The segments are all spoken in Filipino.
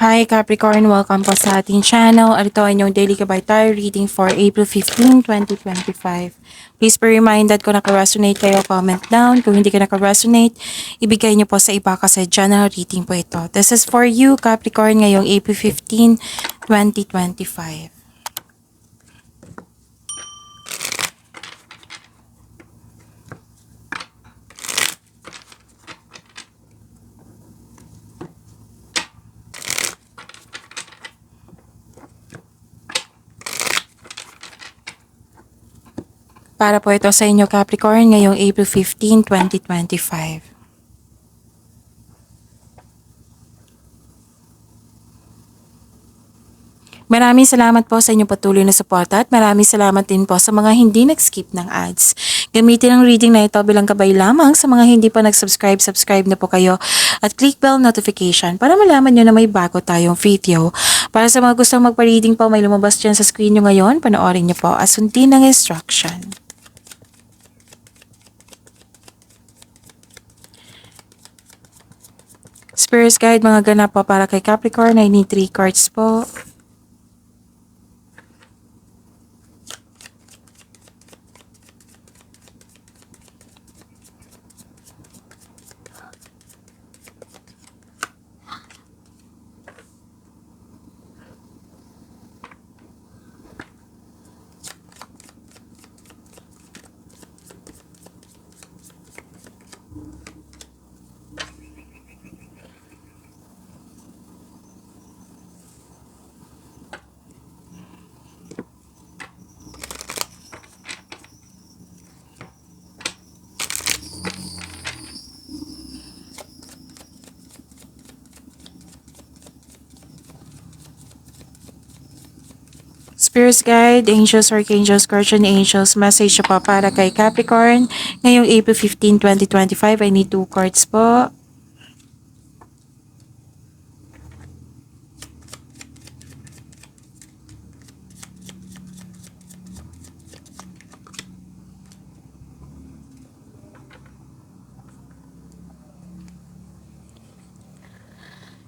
Hi Capricorn! Welcome po sa ating channel. Ito ay inyong daily kabay tarot reading for April 15, 2025. Please be reminded kung naka-resonate kayo, comment down. Kung hindi ka naka-resonate, ibigay niyo po sa iba kasi general reading po ito. This is for you Capricorn ngayong April 15, 2025. Para po ito sa inyo Capricorn ngayong April 15, 2025. Maraming salamat po sa inyong patuloy na suporta at maraming salamat din po sa mga hindi nag-skip ng ads. Gamitin ang reading na ito bilang gabay lamang sa mga hindi pa nag-subscribe, subscribe na po kayo at click bell notification para malaman nyo na may bago tayong video. Para sa mga gustong magpa-reading po, may lumabas dyan sa screen nyo ngayon, panoorin nyo po at sundin ang instruction. Spirit Guide, mga ganap po para kay Capricorn, I need 3 cards po. Spirit Guide, Angels, Archangels, Guardian Angels, message pa para kay Capricorn. Ngayong April 15, 2025, I need 2 cards po.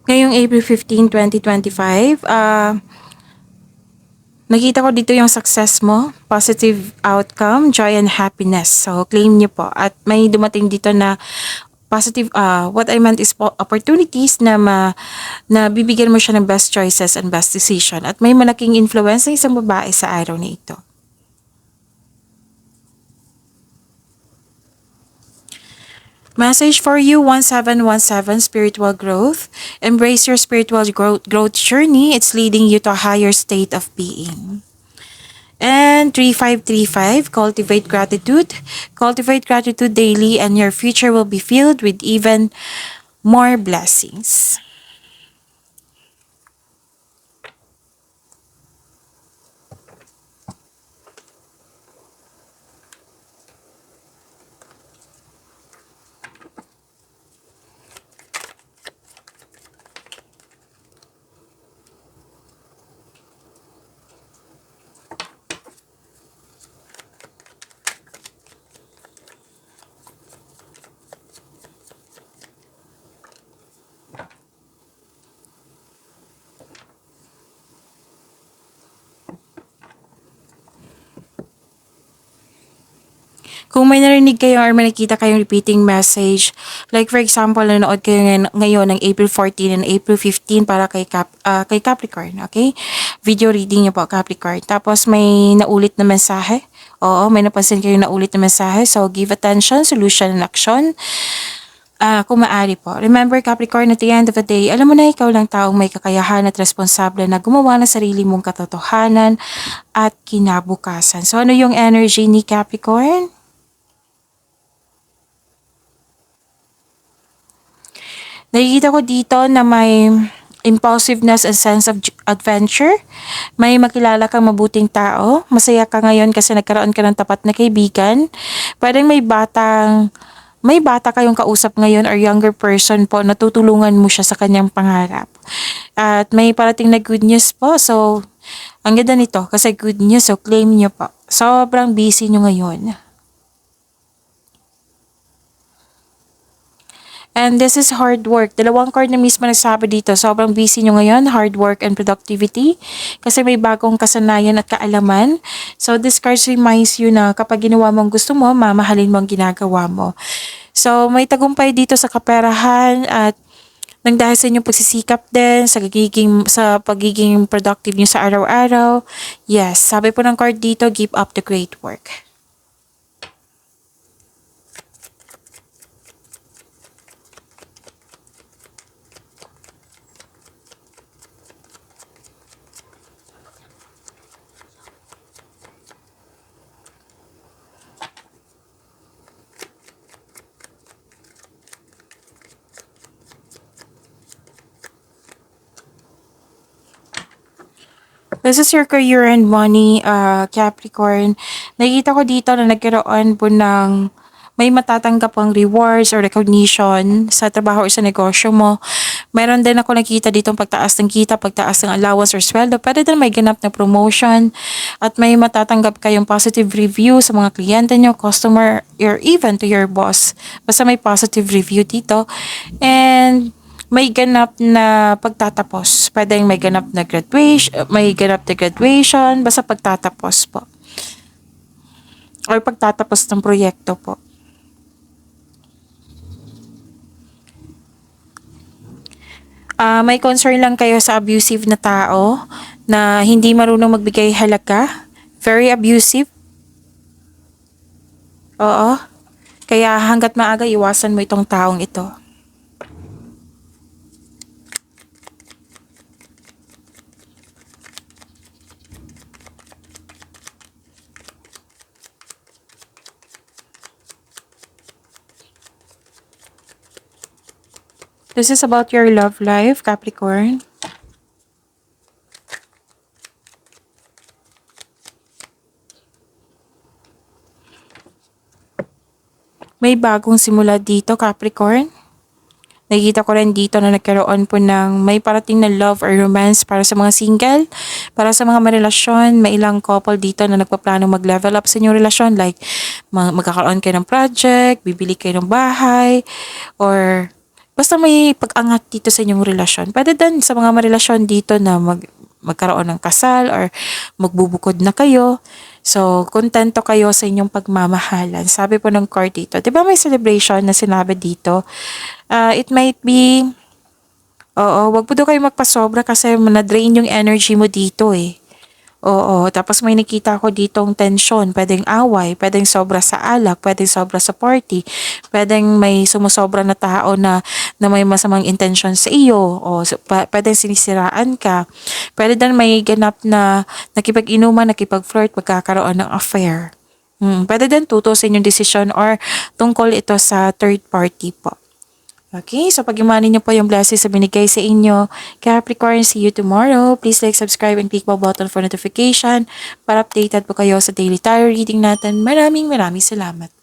Ngayong April 15, 2025, nakita ko dito yung success mo, positive outcome, joy and happiness. So, claim niyo po. At may dumating dito na positive, what I meant is opportunities na bibigyan mo siya ng best choices and best decision. At may malaking influence ng isang babae sa araw na ito. Message for you, 1717, spiritual growth. Embrace your spiritual growth journey. It's leading you to a higher state of being. And 3535, cultivate gratitude. Cultivate gratitude daily and your future will be filled with even more blessings. Kung may narinig kayo or may nakita kayong repeating message, like for example, nanood kayo ngayon ng April 14 and April 15 para kay Capricorn, okay? Video reading niyo po, Capricorn. Tapos may naulit na mensahe. Oo, may napansin kayo naulit na mensahe. So, give attention, solution, and action. Kung maaari po. Remember, Capricorn, at the end of the day, alam mo na ikaw lang taong may kakayahan at responsable na gumawa ng sarili mong katotohanan at kinabukasan. So, ano yung energy ni Capricorn? Nakikita ko dito na may impulsiveness and sense of adventure. May makilala kang mabuting tao. Masaya ka ngayon kasi nagkaroon ka ng tapat na kaibigan. Parang may bata kayong kausap ngayon or younger person po, natutulungan mo siya sa kanyang pangarap. At may parating na good news po. So, ang ganda nito kasi good news. So, claim nyo po. Sobrang busy nyo ngayon. And this is hard work. Dalawang card na mismo nagsabi dito. Sobrang busy nyo ngayon, hard work and productivity. Kasi may bagong kasanayan at kaalaman. So this card reminds you na kapag ginawa mo ang gusto mo, mamahalin mo ang ginagawa mo. So may tagumpay dito sa kaperahan at nang dahil sa inyong pagsisikap din, sa pagiging productive nyo sa araw-araw. Yes, sabi po ng card dito, keep up the great work. This is your career and money, Capricorn. Nakikita ko dito na nagkaroon po ng may matatanggap ang rewards or recognition sa trabaho or sa negosyo mo. Meron din ako nakita dito pagtaas ng kita, pagtaas ng allowance or sweldo. Pwede din may ganap na promotion at may matatanggap kayong positive review sa mga kliyente nyo, customer, or even to your boss. Basta may positive review dito. And may ganap na pagtatapos. Pwedeng may ganap na graduation, basta pagtatapos po. Or pagtatapos ng proyekto po. May concern lang kayo sa abusive na tao na hindi marunong magbigay halaga. Very abusive. Oo. Kaya hanggat maaga, iwasan mo itong taong ito. This is about your love life, Capricorn. May bagong simula dito, Capricorn. Nakikita ko rin dito na nagkaroon po ng may parating na love or romance para sa mga single, para sa mga may relasyon, may ilang couple dito na nagpaplano mag-level up sa inyong relasyon, like magkakaroon kayo ng project, bibili kayo ng bahay, or basta may pag-angat dito sa inyong relasyon. Pwede din sa mga may relasyon dito na magkaroon ng kasal or magbubukod na kayo. So, kontento kayo sa inyong pagmamahalan. Sabi po ng card dito. Diba may celebration na sinabi dito? It might be, wag po daw kayo magpasobra kasi na-drain yung energy mo dito eh. Oo, tapos may nakita ko ditong tension, pwedeng away, pwedeng sobra sa alak, pwedeng sobra sa party, pwedeng may sumusobra na tao na may masamang intention sa iyo, o pwedeng sinisiraan ka, pwede din may ganap na nakipag-inuman, nakipag-flirt, magkakaroon ng affair. Pwede din tutusin yung decision or tungkol ito sa third party po. Okay, so pag-imanin niyo po yung blessings sa binigay sa inyo. Capricorn, see you tomorrow. Please like, subscribe, and click the button for notification para updated po kayo sa daily tarot reading natin. Maraming salamat.